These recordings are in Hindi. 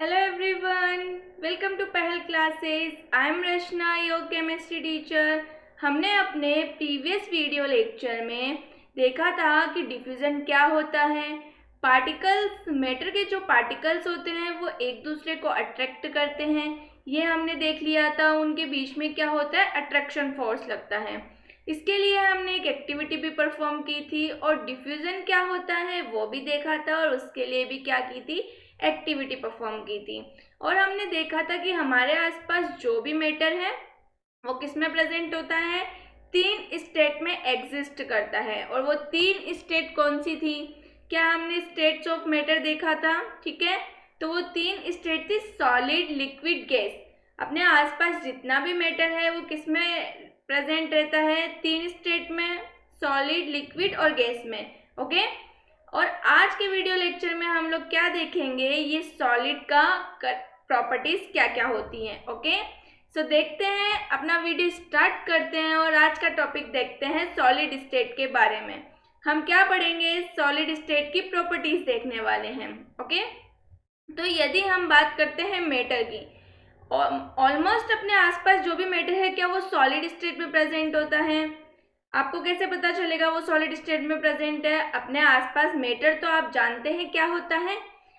Hello everyone, welcome to Pahal classes. I am Rachna, your chemistry teacher. हमने अपने प्रीवियस वीडियो लेक्चर में देखा था कि डिफ्यूजन क्या होता है। पार्टिकल्स, मैटर के जो पार्टिकल्स होते हैं वो एक दूसरे को अट्रैक्ट करते हैं, ये हमने देख लिया था। उनके बीच में क्या होता है, अट्रैक्शन फोर्स लगता है। इसके लिए हमने एक एक्टिविटी भी परफॉर्म की थी और डिफ्यूजन क्या होता है वो भी देखा था, और उसके लिए भी क्या की थी, एक्टिविटी परफॉर्म की थी। और हमने देखा था कि हमारे आसपास जो भी मैटर है वो किस में प्रेजेंट होता है, तीन स्टेट में एग्जिस्ट करता है। और वो तीन स्टेट कौन सी थी, क्या हमने स्टेट्स ऑफ मैटर देखा था, ठीक है। तो वो तीन स्टेट थी, सॉलिड, लिक्विड, गैस। अपने आसपास जितना भी मैटर है वो किस में प्रेजेंट रहता है, तीन स्टेट में, सॉलिड, लिक्विड और गैस में। ओके। और आज के वीडियो लेक्चर में हम लोग क्या देखेंगे, ये सॉलिड का प्रॉपर्टीज क्या क्या होती हैं। ओके, सो देखते हैं, अपना वीडियो स्टार्ट करते हैं और आज का टॉपिक देखते हैं सॉलिड स्टेट के बारे में। हम क्या पढ़ेंगे, सॉलिड स्टेट की प्रॉपर्टीज देखने वाले हैं। ओके, तो यदि हम बात करते हैं मैटर की, ऑलमोस्ट अपने आसपास जो भी मैटर है क्या वो सॉलिड स्टेट में प्रेजेंट होता है। आपको कैसे पता चलेगा वो सॉलिड स्टेट में प्रेजेंट है, अपने आसपास मैटर तो आप जानते हैं क्या होता है।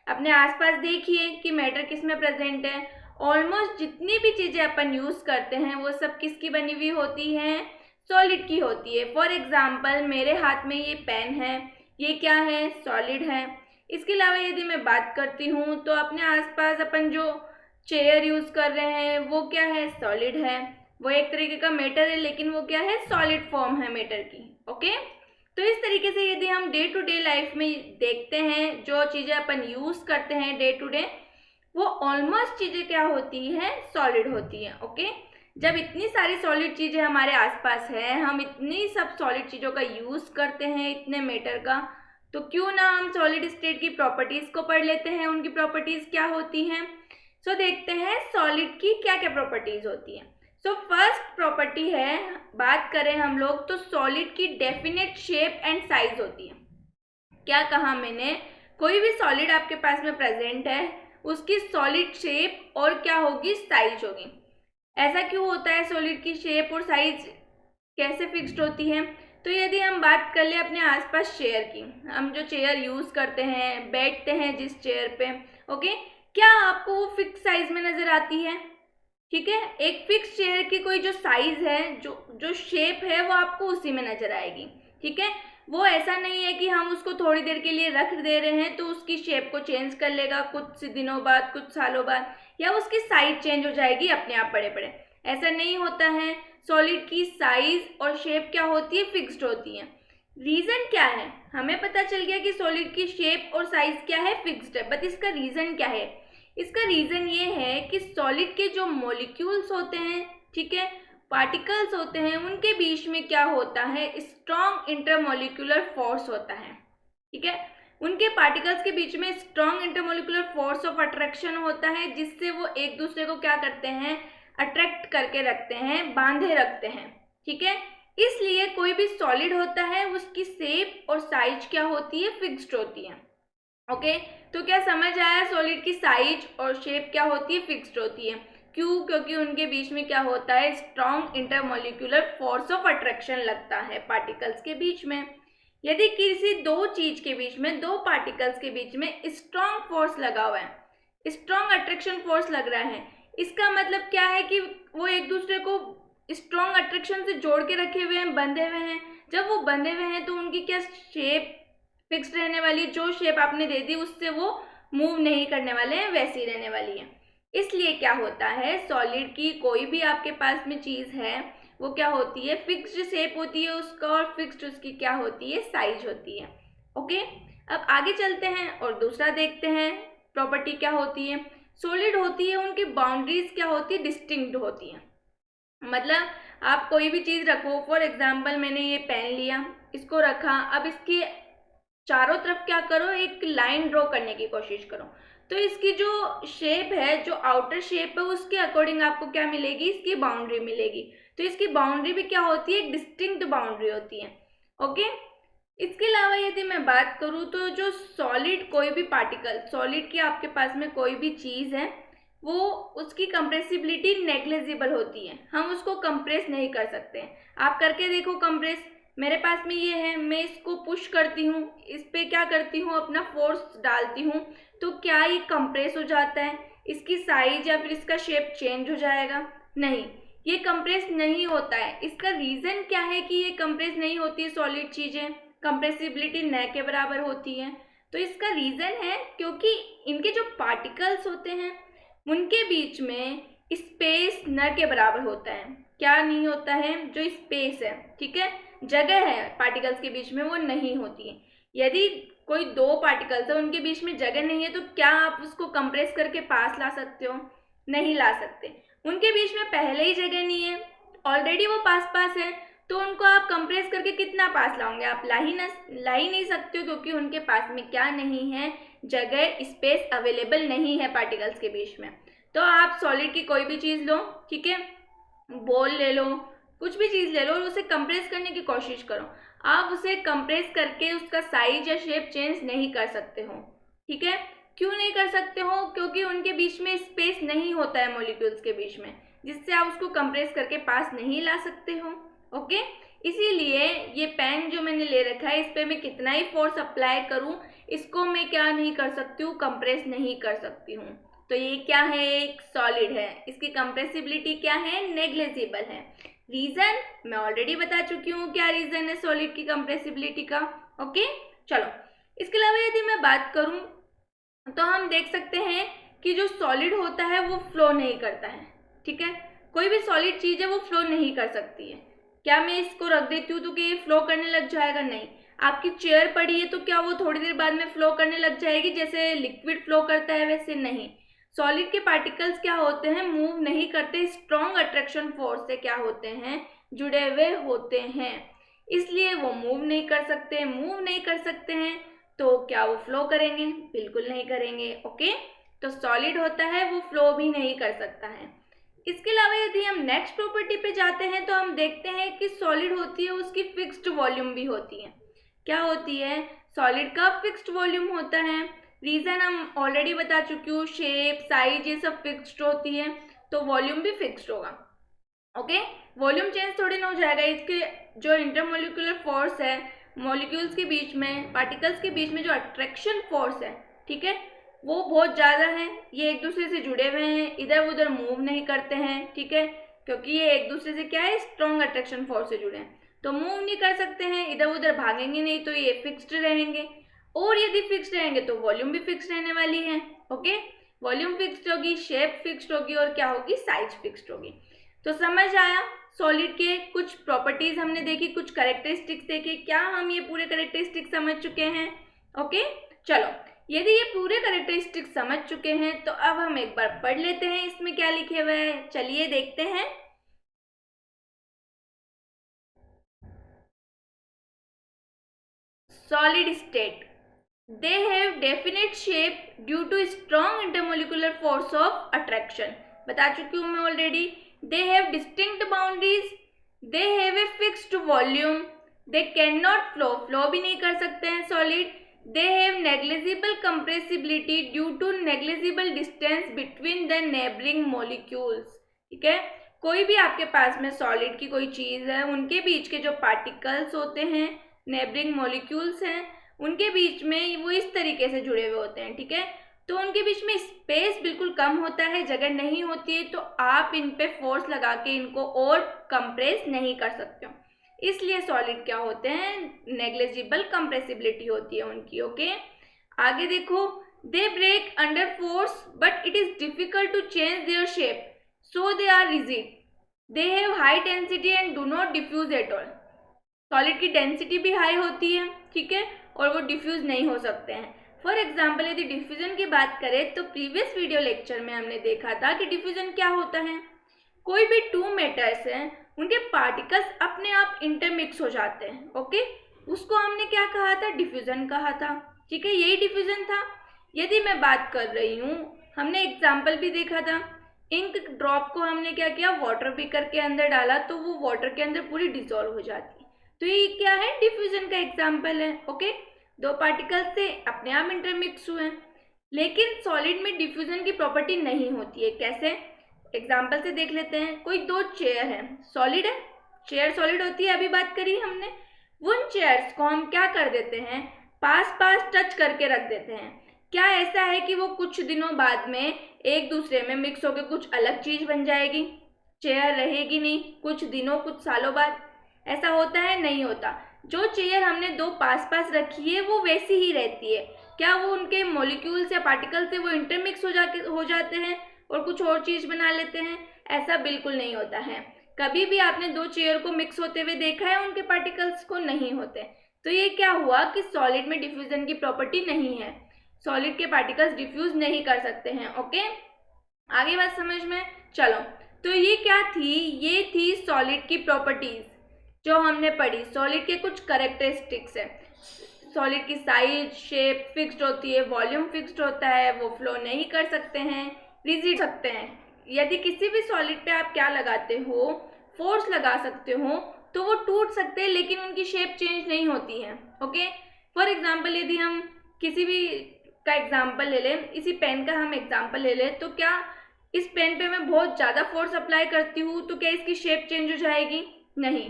अपने आसपास देखिए कि मैटर किस में प्रेजेंट है। ऑलमोस्ट जितनी भी चीज़ें अपन यूज़ करते हैं वो सब किसकी बनी हुई होती हैं, सॉलिड की होती है। फॉर एग्जाम्पल, मेरे हाथ में ये पेन है, ये क्या है, सॉलिड है। इसके अलावा यदि मैं बात करती हूँ तो अपने आसपास अपन जो चेयर यूज़ कर रहे हैं वो क्या है, सॉलिड है। वो एक तरीके का मैटर है लेकिन वो क्या है, सॉलिड फॉर्म है मैटर की। ओके, तो इस तरीके से यदि हम डे टू डे लाइफ में देखते हैं, जो चीज़ें अपन यूज़ करते हैं डे टू डे, वो ऑलमोस्ट चीज़ें क्या होती हैं, सॉलिड होती हैं। ओके, जब इतनी सारी सॉलिड चीज़ें हमारे आसपास है, हम इतनी सब सॉलिड चीज़ों का यूज़ करते हैं, इतने मैटर का, तो क्यों ना हम सॉलिड स्टेट की प्रॉपर्टीज़ को पढ़ लेते हैं, उनकी प्रॉपर्टीज़ क्या होती हैं। सो देखते हैं सॉलिड की क्या क्या प्रॉपर्टीज़ होती हैं। सो फर्स्ट प्रॉपर्टी है, बात करें हम लोग तो सॉलिड की डेफिनेट शेप एंड साइज होती है। क्या कहा मैंने, कोई भी सॉलिड आपके पास में प्रेजेंट है, उसकी सॉलिड शेप और क्या होगी, साइज होगी। ऐसा क्यों होता है, सॉलिड की शेप और साइज कैसे फिक्स्ड होती है। तो यदि हम बात कर ले अपने आसपास चेयर की, हम जो चेयर यूज करते हैं, बैठते हैं जिस चेयर पे, ओके, क्या आपको वो फिक्स साइज में नजर आती है, ठीक है। एक फिक्स चेयर की कोई जो साइज है, जो जो शेप है, वो आपको उसी में नजर आएगी, ठीक है। वो ऐसा नहीं है कि हम उसको थोड़ी देर के लिए रख दे रहे हैं तो उसकी शेप को चेंज कर लेगा कुछ दिनों बाद, कुछ सालों बाद, या उसकी साइज चेंज हो जाएगी अपने आप बड़े बड़े, ऐसा नहीं होता है। सॉलिड की साइज और शेप क्या होती है, फिक्स्ड होती है। रीजन क्या है, हमें पता चल गया कि सॉलिड की शेप और साइज क्या है, फिक्स्ड है, बट इसका रीजन क्या है। इसका रीजन ये है कि सॉलिड के जो मॉलिक्यूल्स होते हैं, ठीक है, पार्टिकल्स होते हैं, उनके बीच में क्या होता है, स्ट्रॉन्ग इंटरमोलिकुलर फोर्स होता है, ठीक है। उनके पार्टिकल्स के बीच में strong intermolecular force of attraction होता है, जिससे वो एक दूसरे को क्या करते हैं, अट्रैक्ट करके रखते हैं, बांधे रखते हैं, ठीक है। इसलिए कोई भी सॉलिड होता है उसकी शेप और साइज क्या होती है, फिक्स्ड होती है। ओके, तो क्या समझ आया, सॉलिड की साइज और शेप क्या होती है, फिक्स्ड होती है। क्यों, क्योंकि उनके बीच में क्या होता है, strong intermolecular force of attraction लगता है पार्टिकल्स के बीच में। यदि किसी दो चीज के बीच में, दो पार्टिकल्स के बीच में स्ट्रॉन्ग फोर्स लगा हुआ है, स्ट्रॉन्ग अट्रैक्शन फोर्स लग रहा है, इसका मतलब क्या है कि वो एक दूसरे को स्ट्रॉन्ग अट्रैक्शन से जोड़ के रखे हुए हैं, बंधे हुए हैं। जब वो बंधे हुए हैं तो उनकी क्या शेप फिक्स रहने वाली, जो शेप आपने दे दी उससे वो मूव नहीं करने वाले हैं, वैसी रहने वाली है। इसलिए क्या होता है, सॉलिड की कोई भी आपके पास में चीज है वो क्या होती है, फिक्स्ड शेप होती है उसका, और फिक्स्ड उसकी क्या होती है, साइज होती है। ओके, अब आगे चलते हैं और दूसरा देखते हैं प्रॉपर्टी क्या होती है। सॉलिड होती है, उनकी बाउंड्रीज क्या होती है, डिस्टिंक्ट होती है। मतलब आप कोई भी चीज रखो, फॉर एग्जाम्पल मैंने ये पेन लिया, इसको रखा, अब इसके चारों तरफ क्या करो, एक लाइन ड्रॉ करने की कोशिश करो, तो इसकी जो शेप है, जो आउटर शेप है, उसके अकॉर्डिंग आपको क्या मिलेगी, इसकी बाउंड्री मिलेगी। तो इसकी बाउंड्री भी क्या होती है, एक डिस्टिंक्ट बाउंड्री होती है। ओके, इसके अलावा यदि मैं बात करूँ तो जो सॉलिड कोई भी पार्टिकल, सॉलिड की आपके पास में कोई भी चीज़ है, वो उसकी कंप्रेसिबिलिटी नेग्लिजिबल होती है, हम उसको कंप्रेस नहीं कर सकते हैं। आप करके देखो कंप्रेस, मेरे पास में ये है, मैं इसको पुश करती हूँ, इस पर क्या करती हूँ, अपना फोर्स डालती हूँ, तो क्या ये कंप्रेस हो जाता है? इसकी साइज या फिर इसका शेप चेंज हो जाएगा? नहीं, ये कंप्रेस नहीं होता है। इसका रीज़न क्या है कि ये कंप्रेस नहीं होती है? सॉलिड चीज़ें कंप्रेसिबिलिटी न के बराबर होती है। तो इसका रीज़न है क्योंकि इनके जो पार्टिकल्स होते हैं उनके बीच में स्पेस न के बराबर होता है। क्या नहीं होता है? जो स्पेस है, ठीक है, जगह है पार्टिकल्स के बीच में, वो नहीं होती है। यदि कोई दो पार्टिकल्स है, उनके बीच में जगह नहीं है, तो क्या आप उसको कंप्रेस करके पास ला सकते हो? नहीं ला सकते। उनके बीच में पहले ही जगह नहीं है, ऑलरेडी वो पास पास है, तो उनको आप कंप्रेस करके कितना पास लाओगे? आप ला ही नहीं सकते हो, क्योंकि उनके पास में क्या नहीं है? जगह, स्पेस अवेलेबल नहीं है पार्टिकल्स के बीच में। तो आप सॉलिड की कोई भी चीज़ लो, ठीक है, बॉल ले लो, कुछ भी चीज़ ले लो और उसे कंप्रेस करने की कोशिश करो, आप उसे कंप्रेस करके उसका साइज या शेप चेंज नहीं कर सकते हो, ठीक है। क्यों नहीं कर सकते हो? क्योंकि उनके बीच में स्पेस नहीं होता है मॉलिक्यूल्स के बीच में, जिससे आप उसको कंप्रेस करके पास नहीं ला सकते हो। ओके, इसीलिए ये पेन जो मैंने ले रखा है, इस पर मैं कितना ही फोर्स अप्लाई करूँ, इसको मैं क्या नहीं कर सकती हूँ? कंप्रेस नहीं कर सकती हूँ। तो ये क्या है? एक सॉलिड है, इसकी कंप्रेसिबिलिटी क्या है? नेग्लिजिबल है। रीजन मैं ऑलरेडी बता चुकी हूँ, क्या रीजन है सॉलिड की कंप्रेसिबिलिटी का। ओके, चलो, इसके अलावा यदि मैं बात करूँ तो हम देख सकते हैं कि जो सॉलिड होता है वो फ्लो नहीं करता है, ठीक है। कोई भी सॉलिड चीज़ है वो फ्लो नहीं कर सकती है। क्या मैं इसको रख देती हूँ तो कि ये फ्लो करने लग जाएगा? नहीं। आपकी चेयर पड़ी है तो क्या वो थोड़ी देर बाद में फ्लो करने लग जाएगी जैसे लिक्विड फ्लो करता है? वैसे नहीं। सॉलिड के पार्टिकल्स क्या होते हैं? मूव नहीं करते, स्ट्रॉन्ग अट्रैक्शन फोर्स से क्या होते हैं? जुड़े हुए होते हैं, इसलिए वो मूव नहीं कर सकते। मूव नहीं कर सकते हैं तो क्या वो फ्लो करेंगे? बिल्कुल नहीं करेंगे। ओके, तो सॉलिड होता है वो फ्लो भी नहीं कर सकता है। इसके अलावा यदि हम नेक्स्ट प्रॉपर्टी पे जाते हैं तो हम देखते हैं कि सॉलिड होती है उसकी फिक्स्ड वॉल्यूम भी होती है। क्या होती है? सॉलिड का फिक्स्ड वॉल्यूम होता है। रीज़न हम ऑलरेडी बता चुकी हूँ, शेप, साइज, ये सब फिक्स्ड होती है, तो वॉल्यूम भी फिक्स्ड होगा। ओके, वॉल्यूम चेंज थोड़ी ना हो जाएगा। इसके जो इंटरमोलिकुलर फोर्स है, मॉलिक्यूल्स के बीच में, पार्टिकल्स के बीच में जो अट्रैक्शन फोर्स है, ठीक है, वो बहुत ज़्यादा है। ये एक दूसरे से जुड़े हुए हैं, इधर उधर मूव नहीं करते हैं, ठीक है, क्योंकि ये एक दूसरे से क्या है? स्ट्रॉन्ग अट्रैक्शन फोर्स से जुड़े हैं, तो मूव नहीं कर सकते हैं, इधर उधर भागेंगे नहीं, तो ये फिक्स्ड रहेंगे। और यदि फिक्स्ड रहेंगे तो वॉल्यूम भी फिक्स्ड रहने वाली है। ओके, वॉल्यूम फिक्स्ड होगी, शेप फिक्स्ड होगी, और क्या होगी? साइज फिक्स्ड होगी। तो समझ आया, सॉलिड के कुछ प्रॉपर्टीज हमने देखी, कुछ करेक्टरिस्टिक्स देखे। क्या हम ये पूरे करेक्टरिस्टिक्स समझ चुके हैं? ओके, चलो, यदि ये पूरे करेक्टरिस्टिक्स समझ चुके हैं तो अब हम एक बार पढ़ लेते हैं इसमें क्या लिखे हुए है। चलिए देखते हैं। Solid state, they have definite shape due to strong intermolecular force of attraction, बता चुकी हूँ मैं already. they have distinct boundaries, they have a fixed volume, they cannot flow भी नहीं कर सकते हैं solid. they have negligible compressibility due to negligible distance between the neighboring molecules, ठीक है। कोई भी आपके पास में सॉलिड की कोई चीज़ है, उनके बीच के जो पार्टिकल्स होते हैं, नेबरिंग मॉलिक्यूल्स हैं, उनके बीच में वो इस तरीके से जुड़े हुए होते हैं, ठीक है। तो उनके बीच में स्पेस बिल्कुल कम होता है, जगह नहीं होती है, तो आप इन पे फोर्स लगा के इनको और कंप्रेस नहीं कर सकते हो। इसलिए सॉलिड क्या होते हैं? नेग्लिजिबल कंप्रेसिबिलिटी होती है उनकी। ओके, आगे देखो, they break under force but it is difficult to change their shape, so they are rigid, they have high density and do not diffuse at all. Solid की डेंसिटी भी हाई होती है, ठीक है, और वो डिफ्यूज नहीं हो सकते हैं। फॉर एग्जाम्पल, यदि डिफ्यूजन की बात करें तो प्रीवियस वीडियो लेक्चर में हमने देखा था कि डिफ्यूजन क्या होता है। कोई भी टू मैटर्स हैं, उनके पार्टिकल्स अपने आप इंटरमिक्स हो जाते हैं। ओके, उसको हमने क्या कहा था? डिफ्यूजन कहा था, ठीक है, यही डिफ्यूजन था। यदि मैं बात कर रही हूँ, हमने एग्जाम्पल भी देखा था, इंक ड्रॉप को हमने क्या किया? वाटर बीकर के अंदर डाला तो वो वाटर के अंदर पूरी डिजोल्व हो जाती है। तो ये क्या है, डिफ्यूजन का एग्जाम्पल है। ओके, दो पार्टिकल्स से अपने आप इंटरमिक्स हुए हैं। लेकिन सॉलिड में डिफ्यूजन की प्रॉपर्टी नहीं होती है। कैसे, एग्जाम्पल से देख लेते हैं। कोई दो चेयर है, सॉलिड है, चेयर सॉलिड होती है, अभी बात करी हमने। उन चेयर्स को हम क्या कर देते हैं, पास पास टच करके रख देते हैं। क्या ऐसा है कि वो कुछ दिनों बाद में एक दूसरे में मिक्स होकर कुछ अलग चीज बन जाएगी? चेयर रहेगी नहीं कुछ दिनों कुछ सालों बाद। ऐसा होता है? नहीं होता। जो चेयर हमने दो पास पास रखी है वो वैसी ही रहती है। क्या वो उनके मॉलिक्यूल्स या पार्टिकल्स से वो इंटरमिक्स हो जाते हैं और कुछ और चीज बना लेते हैं? ऐसा बिल्कुल नहीं होता है। कभी भी आपने दो चेयर को मिक्स होते हुए देखा है? उनके पार्टिकल्स को नहीं होते। तो ये क्या हुआ कि सॉलिड में डिफ्यूजन की प्रॉपर्टी नहीं है, सॉलिड के पार्टिकल्स डिफ्यूज नहीं कर सकते हैं। ओके, आगे बात समझ में? चलो, तो ये क्या थी, ये थी सॉलिड की प्रॉपर्टीज जो हमने पढ़ी। सॉलिड के कुछ कैरेक्टरिस्टिक्स है। सॉलिड की साइज, शेप फिक्स्ड होती है, वॉल्यूम फिक्स्ड होता है, वो फ्लो नहीं कर सकते हैं, रिजिड सकते हैं। यदि किसी भी सॉलिड पे आप क्या लगाते हो, फोर्स लगा सकते हो, तो वो टूट सकते हैं लेकिन उनकी शेप चेंज नहीं होती है। ओके, फॉर एग्जाम्पल यदि हम किसी भी का एग्जाम्पल ले लें, इसी पेन का हम एग्जाम्पल ले लें, तो क्या इस पेन पे मैं बहुत ज़्यादा फोर्स अप्लाई करती हूँ तो क्या इसकी शेप चेंज हो जाएगी? नहीं।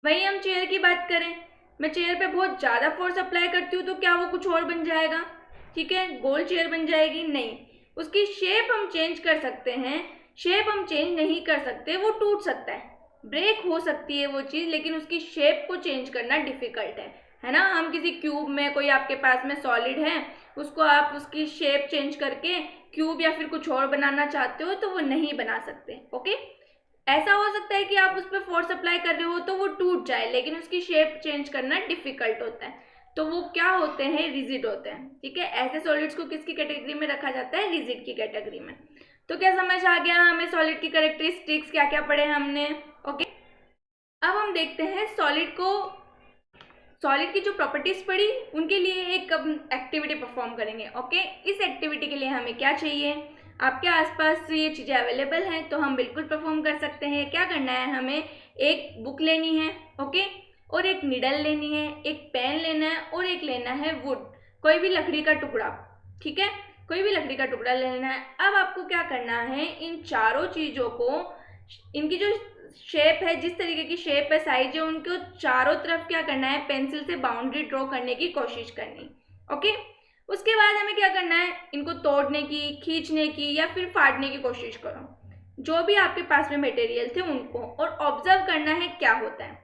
वही हम चेयर की बात करें, मैं चेयर पे बहुत ज़्यादा फोर्स अप्लाई करती हूँ तो क्या वो कुछ और बन जाएगा? ठीक है, गोल चेयर बन जाएगी? नहीं। उसकी शेप हम चेंज कर सकते हैं, शेप हम चेंज नहीं कर सकते, वो टूट सकता है, ब्रेक हो सकती है वो चीज़, लेकिन उसकी शेप को चेंज करना डिफिकल्ट है ना। हम किसी क्यूब में, कोई आपके पास में सॉलिड है, उसको आप उसकी शेप चेंज करके क्यूब या फिर कुछ और बनाना चाहते हो तो वो नहीं बना सकते। ओके, ऐसा हो सकता है कि आप उस पर फोर्स अप्लाई कर रहे हो तो वो टूट जाए, लेकिन उसकी शेप चेंज करना डिफिकल्ट होता है, तो वो क्या होते हैं, रिजिड होते हैं। ठीक है, ऐसे सॉलिड्स को किसकी कैटेगरी में रखा जाता है? रिजिड की कैटेगरी में। तो क्या समझ आ गया हमें सॉलिड की कैरेक्टरिस्टिक्स, क्या क्या पढ़े हमने? ओके, अब हम देखते हैं सॉलिड की जो प्रॉपर्टीज पढ़ी उनके लिए एक एक्टिविटी परफॉर्म करेंगे। ओके, इस एक्टिविटी के लिए हमें क्या चाहिए, आपके आसपास ये चीज़ें अवेलेबल हैं तो हम बिल्कुल परफॉर्म कर सकते हैं। क्या करना है, हमें एक बुक लेनी है, ओके, और एक निडल लेनी है, एक पेन लेना है और एक लेना है वुड, कोई भी लकड़ी का टुकड़ा। ठीक है, कोई भी लकड़ी का टुकड़ा लेना है। अब आपको क्या करना है, इन चारों चीज़ों को, इनकी जो शेप है, जिस तरीके की शेप है, साइज है, उनको चारों तरफ क्या करना है, पेंसिल से बाउंड्री ड्रॉ करने की कोशिश करनी। ओके, उसके बाद हमें क्या करना है, इनको तोड़ने की, खींचने की या फिर फाड़ने की कोशिश करो, जो भी आपके पास में मटेरियल थे उनको, और ऑब्जर्व करना है क्या होता है।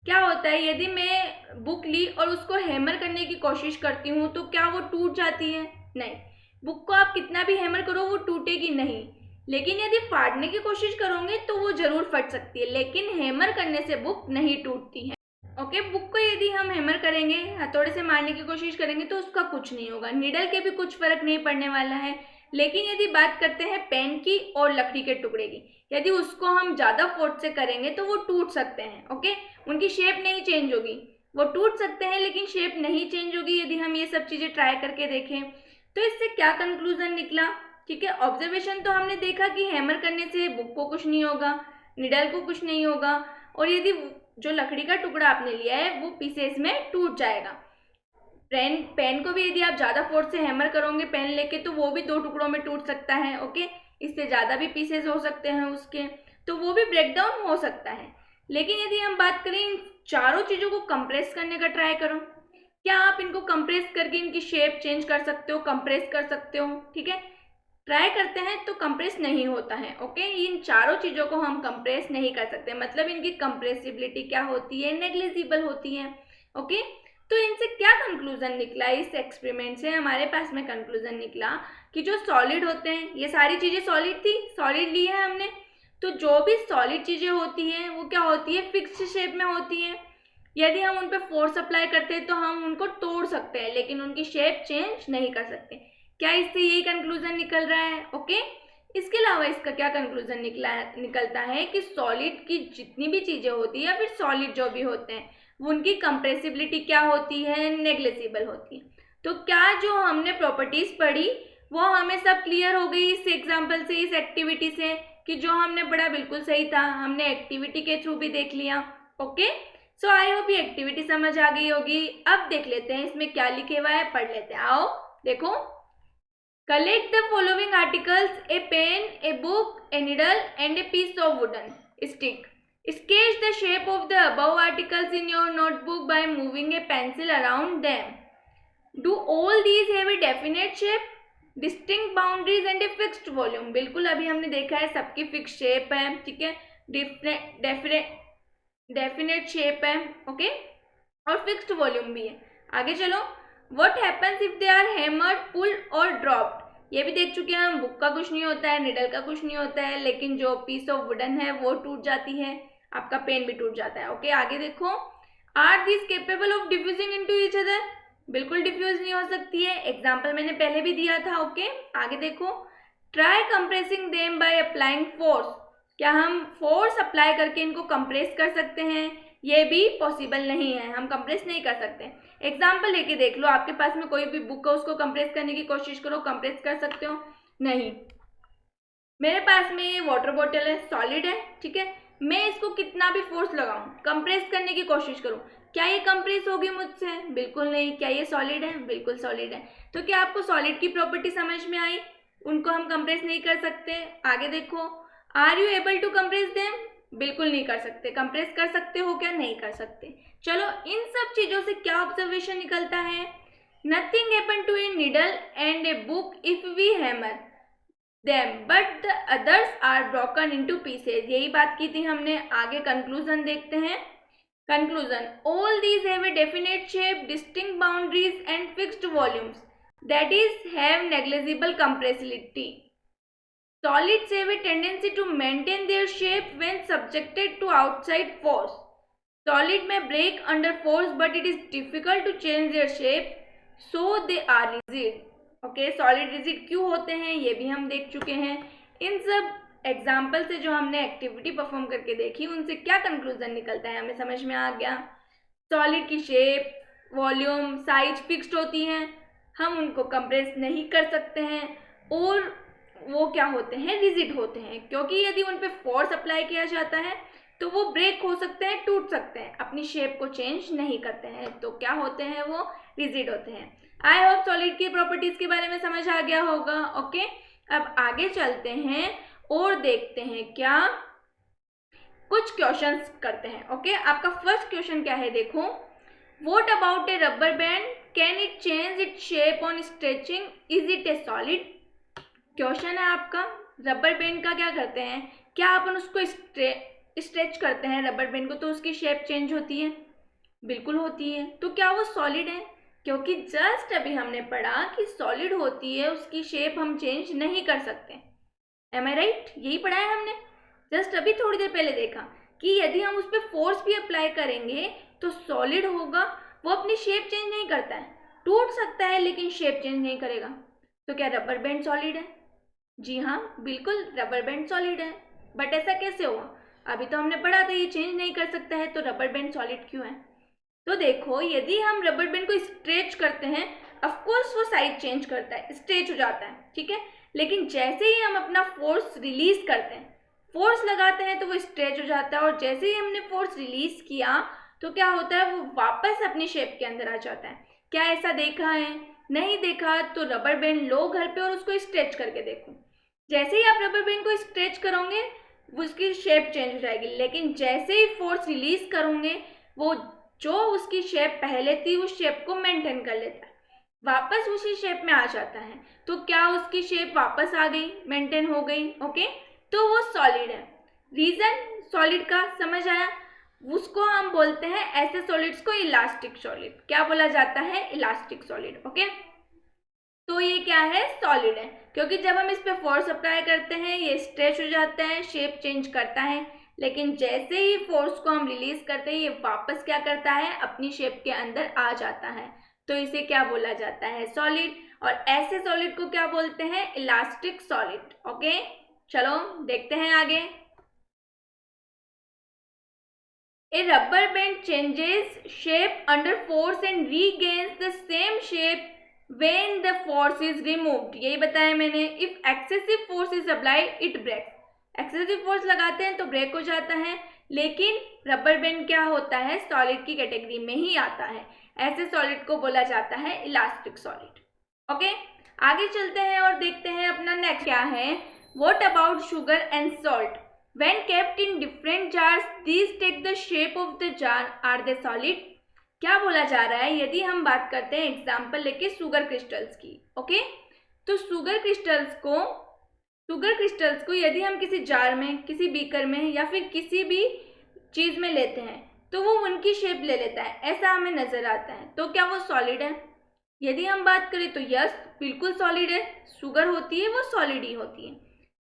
क्या होता है, यदि मैं बुक ली और उसको हैमर करने की कोशिश करती हूँ तो क्या वो टूट जाती है? नहीं। बुक को आप कितना भी हैमर करो वो टूटेगी नहीं, लेकिन यदि फाड़ने की कोशिश करोगे तो वो जरूर फट सकती है, लेकिन हैमर करने से बुक नहीं टूटती है। ओके, बुक को यदि हम हैमर करेंगे, हथौड़े से मारने की कोशिश करेंगे तो उसका कुछ नहीं होगा, नीडल के भी कुछ फर्क नहीं पड़ने वाला है। लेकिन यदि बात करते हैं पेन की और लकड़ी के टुकड़े की, यदि उसको हम ज़्यादा फोर्स से करेंगे तो वो टूट सकते हैं। ओके, उनकी शेप नहीं चेंज होगी, वो टूट सकते हैं लेकिन शेप नहीं चेंज होगी। यदि हम ये सब चीज़ें ट्राई करके देखें तो इससे क्या कंक्लूजन निकला? ठीक है, ऑब्जर्वेशन तो हमने देखा कि हैमर करने से बुक को कुछ नहीं होगा, निडल को कुछ नहीं होगा, और यदि जो लकड़ी का टुकड़ा आपने लिया है वो पीसेस में टूट जाएगा। पेन को भी यदि आप ज़्यादा फोर्स से हैमर करोगे पेन लेके तो वो भी दो टुकड़ों में टूट सकता है। ओके, इससे ज़्यादा भी पीसेस हो सकते हैं उसके, तो वो भी ब्रेक डाउन हो सकता है। लेकिन यदि हम बात करें इन चारों चीज़ों को कंप्रेस करने का ट्राई करो, क्या आप इनको कंप्रेस करके इनकी शेप चेंज कर सकते हो, कंप्रेस कर सकते हो? ठीक है, ट्राई करते हैं तो कंप्रेस नहीं होता है। ओके, इन चारों चीज़ों को हम कंप्रेस नहीं कर सकते, मतलब इनकी कंप्रेसिबिलिटी क्या होती है, नेग्लिजिबल होती है। ओके, तो इनसे क्या कंक्लूजन निकला, इस एक्सपेरिमेंट से हमारे पास में कंक्लूजन निकला कि जो सॉलिड होते हैं, ये सारी चीज़ें सॉलिड थी, सॉलिड ली है हमने, तो जो भी सॉलिड चीज़ें होती हैं वो क्या होती है, फिक्स्ड शेप में होती हैं। यदि हम उन पर फोर्स अप्लाई करते हैं तो हम उनको तोड़ सकते हैं लेकिन उनकी शेप चेंज नहीं कर सकते। क्या इससे यही कंक्लूजन निकल रहा है? ओके, इसके अलावा इसका क्या कंक्लूजन निकलता है कि सॉलिड की जितनी भी चीज़ें होती है या फिर सॉलिड जो भी होते हैं वो उनकी कंप्रेसिबिलिटी क्या होती है, नेग्लिजिबल होती है। तो क्या जो हमने प्रॉपर्टीज पढ़ी वो हमें सब क्लियर हो गई इस एग्जाम्पल से, इस एक्टिविटी से, कि जो हमने पढ़ा बिल्कुल सही था, हमने एक्टिविटी के थ्रू भी देख लिया। ओके, सो आई होप ये एक्टिविटी समझ आ गई होगी। अब देख लेते हैं इसमें क्या लिखे हुआ है, पढ़ लेते हैं। आओ देखो, collect the following articles, a pen, a book, a needle and a piece of wooden stick. Sketch the shape of the above articles in your notebook by moving a pencil around them. Do all these have a definite shape, distinct boundaries and a fixed volume? बिल्कुल अभी हमने देखा है सबकी फिक्स शेप है, ठीक है, डेफिनेट शेप है, ओके, और फिक्स्ड वॉल्यूम भी है। आगे चलो, what happens if they are hammered, pulled और ड्रॉप्ड? ये भी देख चुके हैं हम, बुक का कुछ नहीं होता है, निडल का कुछ नहीं होता है, लेकिन जो पीस ऑफ वुडन है वो टूट जाती है, आपका पेन भी टूट जाता है। ओके, आगे देखो, are this capable of diffusing into each other? बिल्कुल डिफ्यूज नहीं हो सकती है, एग्जाम्पल मैंने पहले भी दिया था। ओके, आगे देखो, try compressing them by applying force. क्या हम फोर्स अप्लाई करके इनको कंप्रेस कर सकते हैं? ये भी पॉसिबल नहीं है, हम कंप्रेस नहीं कर सकते। एग्जाम्पल लेके देख लो, आपके पास में कोई भी बुक है, उसको कंप्रेस करने की कोशिश करो, कंप्रेस कर सकते हो? नहीं। मेरे पास में ये वाटर बॉटल है, सॉलिड है, ठीक है, मैं इसको कितना भी फोर्स लगाऊं, कंप्रेस करने की कोशिश करूं, क्या ये कंप्रेस होगी मुझसे? बिल्कुल नहीं। क्या ये सॉलिड है? बिल्कुल सॉलिड है। तो क्या आपको सॉलिड की प्रॉपर्टी समझ में आई? उनको हम कंप्रेस नहीं कर सकते। आगे देखो, are you able to compress them? बिल्कुल नहीं कर सकते। कंप्रेस कर सकते हो क्या? नहीं कर सकते। चलो, इन सब चीजों से क्या ऑब्जर्वेशन निकलता है? Nothing happen to a needle and a book if we hammer them but the others are broken into pieces। यही बात की थी हमने। आगे कंक्लूजन देखते हैं। Conclusion, all these have a definite shape, distinct boundaries and fixed volumes, that is have negligible compressibility. Solids have a tendency to maintain their shape when subjected to outside force. Solid may break under force but it is difficult to change their shape, so they are rigid। Okay, solid rigid क्यों होते हैं ये भी हम देख चुके हैं। इन सब एग्जाम्पल से जो हमने एक्टिविटी परफॉर्म करके देखी, उनसे क्या कंक्लूजन निकलता है हमें समझ में आ गया। सॉलिड की शेप, वॉल्यूम, साइज फिक्स्ड होती हैं, हम उनको कंप्रेस नहीं कर सकते हैं, और वो क्या होते हैं? रिजिड होते हैं, क्योंकि यदि उन पर फोर्स अप्लाई किया जाता है तो वो ब्रेक हो सकते हैं, टूट सकते हैं, अपनी शेप को चेंज नहीं करते हैं, तो क्या होते हैं? वो रिजिड होते हैं। आई होप सॉलिड की प्रॉपर्टीज के बारे में समझ आ गया होगा। ओके, अब आगे चलते हैं और देखते हैं क्या, कुछ क्वेश्चंस करते हैं। ओके, आपका फर्स्ट क्वेश्चन क्या है? देखो, what about A rubber band, can it change its shape on stretching, is it A solid? Question है आपका, रबर बैंड का क्या करते हैं, क्या अपन उसको स्ट्रेच करते हैं रबर बैंड को तो उसकी शेप चेंज होती है? बिल्कुल होती है। तो क्या वो सॉलिड है? क्योंकि जस्ट अभी हमने पढ़ा कि सॉलिड होती है, उसकी शेप हम चेंज नहीं कर सकते। एम आई राइट? यही पढ़ा है हमने, जस्ट अभी थोड़ी देर पहले देखा कि यदि हम उस पर फोर्स भी अप्लाई करेंगे तो सॉलिड होगा, वो अपनी शेप चेंज नहीं करता है, टूट सकता है लेकिन शेप चेंज नहीं करेगा। तो क्या रबर बैंड सॉलिड है? जी हाँ, बिल्कुल रबर बैंड सॉलिड है। बट ऐसा कैसे हुआ? अभी तो हमने पढ़ा था ये चेंज नहीं कर सकता है, तो रबर बैंड सॉलिड क्यों है? तो देखो, यदि हम रबर बैंड को स्ट्रेच करते हैं, ऑफ कोर्स वो साइज चेंज करता है, स्ट्रेच हो जाता है, ठीक है, लेकिन जैसे ही हम अपना फोर्स रिलीज करते हैं, फोर्स लगाते हैं, तो वो स्ट्रेच हो जाता है, और जैसे ही हमने फोर्स रिलीज किया तो क्या होता है? वो वापस अपनी शेप के अंदर आ जाता है। क्या ऐसा देखा है? नहीं देखा? तो रबर बैंड लो घर पे और उसको स्ट्रेच करके देखो। जैसे ही आप रबर बैंड को स्ट्रेच करोगे उसकी शेप चेंज हो जाएगी, लेकिन जैसे ही फोर्स रिलीज करोगे वो जो उसकी शेप पहले थी उस शेप को मेंटेन कर लेता है, वापस उसी शेप में आ जाता है। तो क्या उसकी शेप वापस आ गई, मेंटेन हो गई? ओके, तो वो सॉलिड है। रीजन सॉलिड का समझ आया? उसको हम बोलते हैं ऐसे सॉलिड्स को इलास्टिक सॉलिड। क्या बोला जाता है? Elastic solid. ओके, तो ये क्या है? सॉलिड है, क्योंकि जब हम इस पे फोर्स अप्लाई करते हैं ये स्ट्रेच हो जाता है, शेप चेंज करता है, लेकिन जैसे ही फोर्स को हम रिलीज करते हैं ये वापस क्या करता है? अपनी शेप के अंदर आ जाता है। तो इसे क्या बोला जाता है? सॉलिड। और ऐसे सॉलिड को क्या बोलते हैं? Elastic solid. ओके, चलो देखते हैं आगे। A rubber band changes shape under force and regains the same shape when the force is removed। यही बताया मैंने। If excessive force is applied, it breaks। Excessive force लगाते हैं तो ब्रेक हो जाता है, लेकिन रबर बैंड क्या होता है, सॉलिड की कैटेगरी में ही आता है। ऐसे सॉलिड को बोला जाता है इलास्टिक सॉलिड। ओके, आगे चलते हैं और देखते हैं अपना नेक्स्ट क्या है। What about sugar and salt? When kept in different jars these take the shape of the jar, are they solid? क्या बोला जा रहा है, यदि हम बात करते हैं एग्जाम्पल लेके शुगर क्रिस्टल्स की। ओके, तो शुगर क्रिस्टल्स को यदि हम किसी जार में, किसी बीकर में या फिर किसी भी चीज में लेते हैं तो वो उनकी शेप ले लेता है, ऐसा हमें नजर आता है। तो क्या वो सॉलिड है? यदि हम बात करें तो यस, बिल्कुल सॉलिड है। शुगर होती है वो सॉलिड ही होती है।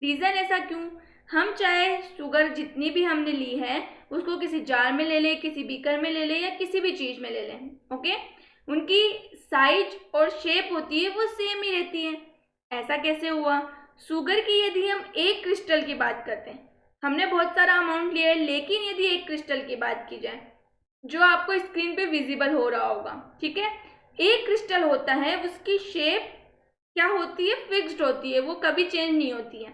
रीजन ऐसा क्यों? हम चाहे शुगर जितनी भी हमने ली है उसको किसी जार में ले लें, किसी बीकर में ले लें या किसी भी चीज में ले लें, ओके, उनकी साइज और शेप होती है वो सेम ही रहती है। ऐसा कैसे हुआ? शुगर की यदि हम एक क्रिस्टल की बात करते हैं, हमने बहुत सारा अमाउंट लिया है, लेकिन यदि एक क्रिस्टल की बात की जाए जो आपको स्क्रीन पे विजिबल हो रहा होगा, ठीक है, एक क्रिस्टल होता है, उसकी शेप क्या होती है, फिक्स्ड होती है, वो कभी चेंज नहीं होती है।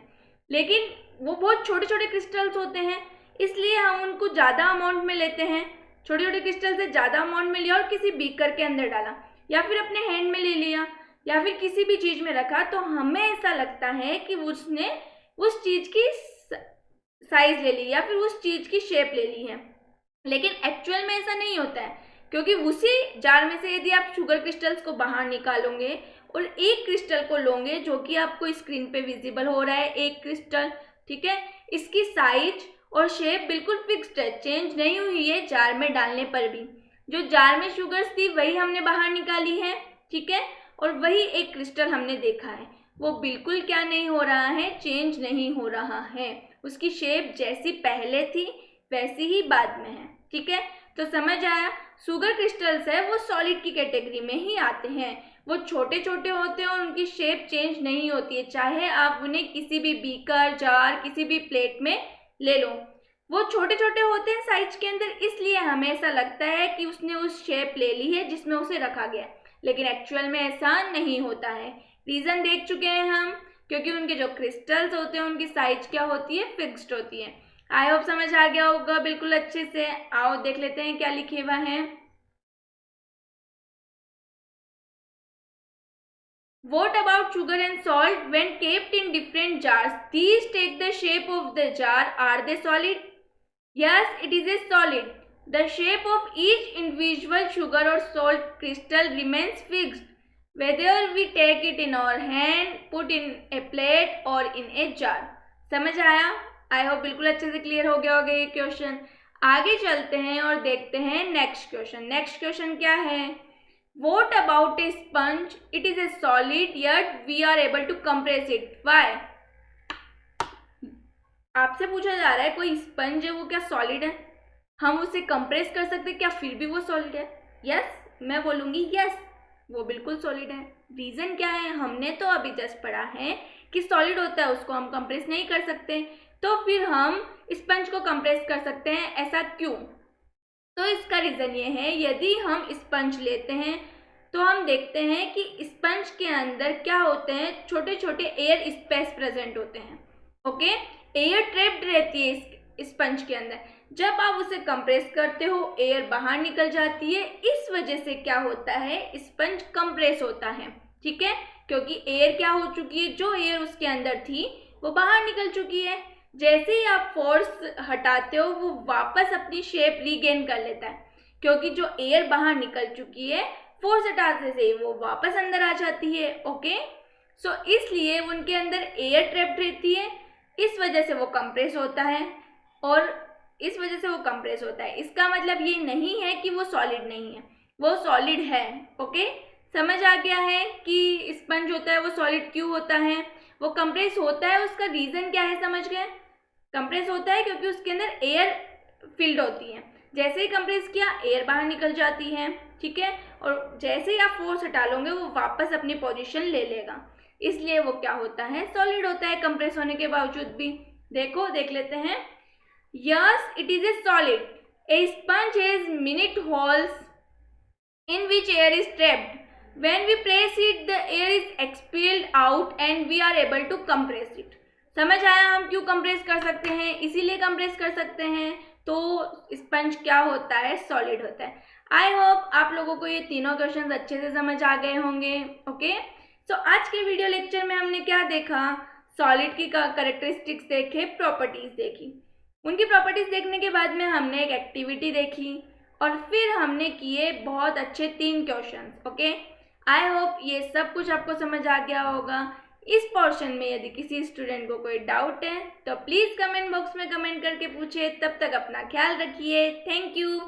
लेकिन वो बहुत छोटे छोटे क्रिस्टल्स होते हैं, इसलिए हम उनको ज़्यादा अमाउंट में लेते हैं। छोटे छोटे क्रिस्टल से ज़्यादा अमाउंट में लिया और किसी बीकर के अंदर डाला या फिर अपने हैंड में ले लिया या फिर किसी भी चीज़ में रखा, तो हमें ऐसा लगता है कि उसने उस चीज़ की साइज ले ली या फिर उस चीज़ की शेप ले ली है। लेकिन एक्चुअल में ऐसा नहीं होता है, क्योंकि उसी जार में से यदि आप शुगर क्रिस्टल्स को बाहर निकालोगे और एक क्रिस्टल को लोगे जो कि आपको स्क्रीन पे विजिबल हो रहा है, एक क्रिस्टल, ठीक है, इसकी साइज और शेप बिल्कुल फिक्स्ड है, चेंज नहीं हुई है जार में डालने पर भी। जो जार में शुगर्स थी वही हमने बाहर निकाली है, ठीक है, और वही एक क्रिस्टल हमने देखा है, वो बिल्कुल क्या नहीं हो रहा है, चेंज नहीं हो रहा है। उसकी शेप जैसी पहले थी वैसी ही बाद में है, ठीक है। तो समझ आया, शुगर क्रिस्टल्स है वो सॉलिड की कैटेगरी में ही आते हैं। वो छोटे छोटे होते हैं और उनकी शेप चेंज नहीं होती है, चाहे आप उन्हें किसी भी बीकर, जार, किसी भी प्लेट में ले लो। वो छोटे छोटे होते हैं साइज के अंदर, इसलिए हमें ऐसा लगता है कि उसने उस शेप ले ली है जिसमें उसे रखा गया, लेकिन एक्चुअल में ऐसा नहीं होता है। रीज़न देख चुके हैं हम, क्योंकि उनके जो क्रिस्टल्स होते हैं उनकी साइज क्या होती है, फिक्स्ड होती है। आई होप समझ आ गया होगा बिल्कुल अच्छे से। आओ देख लेते हैं क्या लिखे हुआ है। What about sugar and salt when kept in different jars? These take the shape of the jar. Are they solid? Yes, it is a solid. The shape of each individual sugar or salt crystal remains fixed, whether we take it in our hand, put in a plate or in a jar. समझ आया? आई होप बिल्कुल अच्छे से क्लियर हो गया होगा ये क्वेश्चन। आगे चलते हैं और देखते हैं नेक्स्ट क्वेश्चन। नेक्स्ट क्वेश्चन क्या है? What about a sponge? It is a solid yet we are able to compress it. Why? आपसे पूछा जा रहा है कोई स्पंज है वो क्या सॉलिड है? हम उसे कंप्रेस कर सकते हैं क्या फिर भी वो सॉलिड है? यस, मैं बोलूँगी यस, वो बिल्कुल सॉलिड है। रीज़न क्या है? हमने तो अभी जस्ट पढ़ा है कि सॉलिड होता है उसको हम कंप्रेस नहीं कर सकते, तो फिर हम स्पंज को कंप्रेस कर सकते हैं, ऐसा क्यों? तो इसका रीज़न ये है, यदि हम स्पंज लेते हैं तो हम देखते हैं कि स्पंज के अंदर क्या होते हैं, छोटे छोटे एयर स्पेस प्रेजेंट होते हैं, ओके, एयर ट्रैप्ड रहती है स्पंज के अंदर। जब आप उसे कंप्रेस करते हो एयर बाहर निकल जाती है, इस वजह से क्या होता है, स्पंज कंप्रेस होता है, ठीक है, क्योंकि एयर क्या हो चुकी है, जो एयर उसके अंदर थी वो बाहर निकल चुकी है। जैसे ही आप फोर्स हटाते हो वो वापस अपनी शेप रीगेन कर लेता है, क्योंकि जो एयर बाहर निकल चुकी है फोर्स हटाने से वो वापस अंदर आ जाती है, ओके। सो इसलिए उनके अंदर एयर ट्रैप्ड रहती है, इस वजह से वो कंप्रेस होता है और इस वजह से वो कंप्रेस होता है। इसका मतलब ये नहीं है कि वो सॉलिड नहीं है, वो सॉलिड है, ओके। समझ आ गया है कि स्पंज होता है वो सॉलिड क्यों होता है, वो कंप्रेस होता है, उसका रीज़न क्या है, समझ गए? कंप्रेस होता है क्योंकि उसके अंदर एयर फिल्ड होती है, जैसे ही कंप्रेस किया एयर बाहर निकल जाती है, ठीक है, और जैसे ही आप फोर्स हटा लोगे वो वापस अपनी पोजीशन ले लेगा, इसलिए वो क्या होता है, सॉलिड होता है कंप्रेस होने के बावजूद भी। देखो देख लेते हैं। Yes, it is a solid. A sponge has minute holes in which air is trapped. When we press it, the air is expelled out and we are able to compress it. समझ आया हम क्यों कंप्रेस कर सकते हैं? इसीलिए कंप्रेस कर सकते हैं तो स्पंज क्या होता है, सॉलिड होता है। आई होप आप लोगों को ये तीनों क्वेश्चन अच्छे से समझ आ गए होंगे। ओके, सो आज के वीडियो लेक्चर में हमने क्या देखा, सॉलिड की कैरेक्टरिस्टिक्स देखे, प्रॉपर्टीज देखी। उनकी प्रॉपर्टीज देखने के बाद में हमने एक एक्टिविटी देखी और फिर हमने किए बहुत अच्छे 3 क्वेश्चंस। ओके, आई होप ये सब कुछ आपको समझ आ गया होगा। इस पोर्शन में यदि किसी स्टूडेंट को कोई डाउट है तो प्लीज़ कमेंट बॉक्स में कमेंट करके पूछे। तब तक अपना ख्याल रखिए। Thank you.